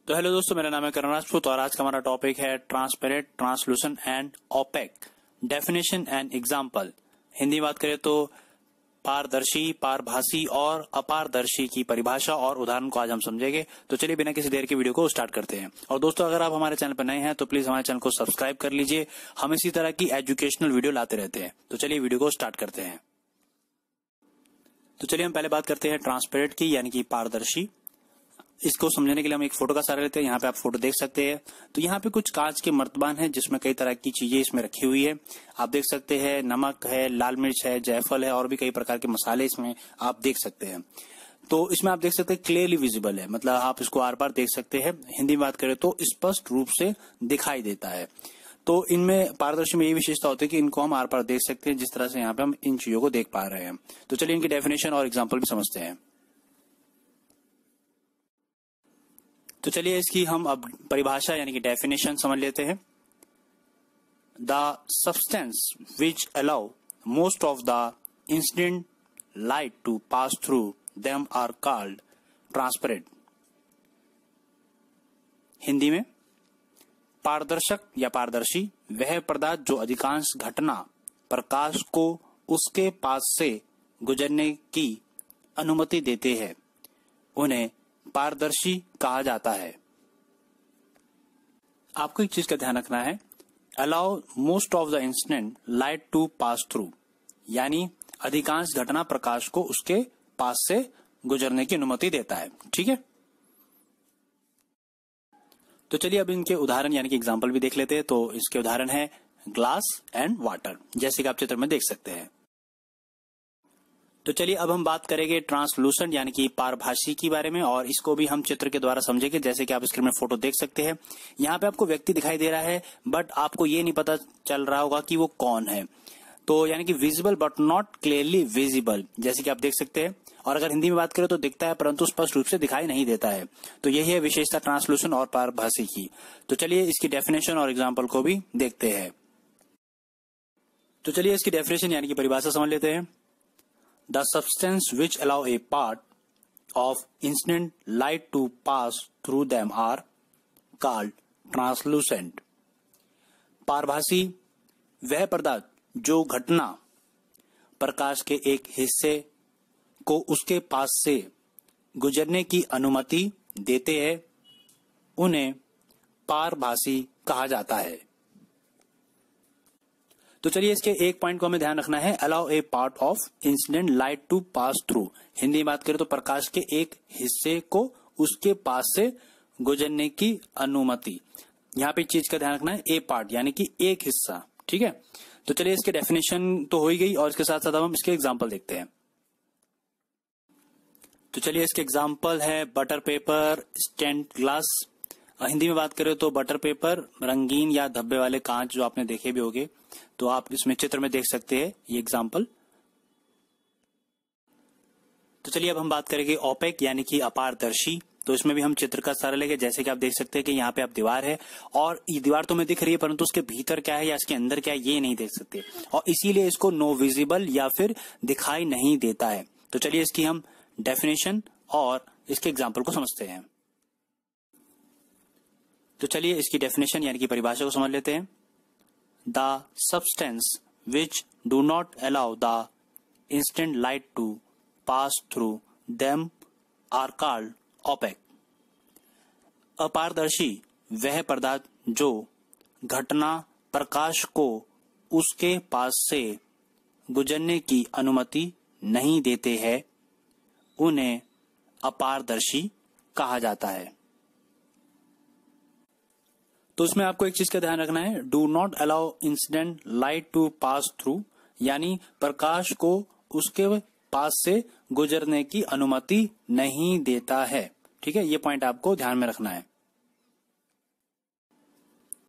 तो हेलो दोस्तों, मेरा नाम है करण राजपूत और आज का हमारा टॉपिक है transparent, translucent and opaque, definition and example. Hindi में बात करें तो पारदर्शी, पारभासी और अपारदर्शी की परिभाषा और उदाहरण को आज हम समझेंगे। तो चलिए बिना किसी देर के वीडियो को स्टार्ट करते हैं। और दोस्तों, अगर आप हमारे चैनल पर नए हैं तो प्लीज हमारे चैनल को सब्सक्राइब कर लीजिए। हम इसी तरह की एजुकेशनल वीडियो लाते रहते हैं। तो चलिए वीडियो को स्टार्ट करते हैं। तो चलिए हम पहले बात करते हैं ट्रांसपेरेंट की, यानी कि पारदर्शी। इसको समझने के लिए हम एक फोटो का सहारा लेते हैं। यहाँ पे आप फोटो देख सकते हैं। तो यहाँ पे कुछ कांच के मर्तबान है जिसमें कई तरह की चीजें इसमें रखी हुई है। आप देख सकते हैं नमक है, लाल मिर्च है, जायफल है और भी कई प्रकार के मसाले इसमें आप देख सकते हैं। तो इसमें आप देख सकते हैं क्लियरली विजिबल है, मतलब आप इसको आर पार देख सकते हैं। हिंदी में बात करें तो स्पष्ट रूप से दिखाई देता है। तो इनमें पारदर्शी में ये विशेषता होती है कि इनको हम आर पार देख सकते हैं, जिस तरह से यहाँ पे हम इन चीजों को देख पा रहे हैं। तो चलिए इनकी डेफिनेशन और एग्जाम्पल भी समझते हैं। तो चलिए इसकी हम अब परिभाषा यानी कि डेफिनेशन समझ लेते हैं। The substance which allow most of the incident light to pass through them are called transparent. Hindi में पारदर्शक या पारदर्शी वह पदार्थ जो अधिकांश घटना प्रकाश को उसके पास से गुजरने की अनुमति देते हैं, उन्हें पारदर्शी कहा जाता है। आपको एक चीज का ध्यान रखना है, allow most of the incident light to pass through, यानी अधिकांश घटना प्रकाश को उसके पास से गुजरने की अनुमति देता है। ठीक है, तो चलिए अब इनके उदाहरण यानी कि एग्जाम्पल भी देख लेते हैं। तो इसके उदाहरण है ग्लास एंड वाटर, जैसे कि आप चित्र में देख सकते हैं। तो चलिए अब हम बात करेंगे ट्रांसलूसेंट यानी कि पारभासी के बारे में, और इसको भी हम चित्र के द्वारा समझेंगे। जैसे कि आप स्क्रीन में फोटो देख सकते हैं। यहाँ पे आपको व्यक्ति दिखाई दे रहा है, बट आपको ये नहीं पता चल रहा होगा कि वो कौन है। तो यानी कि visible but not clearly visible, जैसे कि आप देख सकते हैं। और अगर हिंदी में बात करें तो दिखता है परंतु स्पष्ट रूप से दिखाई नहीं देता है। तो यही है विशेषता ट्रांसलूसेंट और पारभासी की। तो चलिए इसकी डेफिनेशन और एग्जाम्पल को भी देखते हैं। तो चलिए इसकी डेफिनेशन यानी कि परिभाषा समझ लेते हैं। The substance which allow a part of incident light to pass through them are called translucent. पारभासी वह पदार्थ जो घटना प्रकाश के एक हिस्से को उसके पास से गुजरने की अनुमति देते हैं, उन्हें पारभासी कहा जाता है। तो चलिए इसके एक पॉइंट को हमें ध्यान रखना है, allow a part of incident light to pass through. Hindi में बात करें तो प्रकाश के एक हिस्से को उसके पास से गुजरने की अनुमति। यहाँ पे चीज का ध्यान रखना है, ए पार्ट यानी कि एक हिस्सा। ठीक है, तो चलिए इसके डेफिनेशन तो हो ही गई और इसके साथ साथ हम इसके एग्जाम्पल देखते हैं। तो चलिए इसके एग्जाम्पल है butter paper, stand glass. Hindi में बात करें तो बटर पेपर रंगीन या धब्बे वाले कांच जो आपने देखे भी होंगे। तो आप इसमें चित्र में देख सकते हैं ये एग्जाम्पल। तो चलिए अब हम बात करेंगे ओपेक यानी कि अपारदर्शी। तो इसमें भी हम चित्र का सहारा लेंगे। जैसे कि आप देख सकते हैं कि यहाँ पे आप दीवार है और ये दीवार तो हमें दिख रही है परंतु उसके भीतर क्या है या इसके अंदर क्या है ये नहीं देख सकते, और इसीलिए इसको नो विजिबल या फिर दिखाई नहीं देता है। तो चलिए इसकी हम डेफिनेशन और इसके एग्जाम्पल को समझते हैं। तो चलिए इसकी डेफिनेशन यानी कि परिभाषा को समझ लेते हैं। The substance which do not allow the instant light to pass through them are called opaque. अपारदर्शी वह पदार्थ जो घटना प्रकाश को उसके पास से गुजरने की अनुमति नहीं देते हैं, उन्हें अपारदर्शी कहा जाता है। तो इसमें आपको एक चीज का ध्यान रखना है, do not allow incident light to pass through, यानी प्रकाश को उसके पास से गुजरने की अनुमति नहीं देता है। ठीक है, ये पॉइंट आपको ध्यान में रखना है।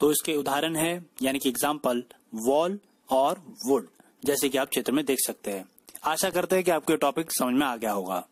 तो इसके उदाहरण है यानी कि एग्जाम्पल वॉल और वुड, जैसे कि आप चित्र में देख सकते हैं। आशा करते हैं कि आपको ये टॉपिक समझ में आ गया होगा।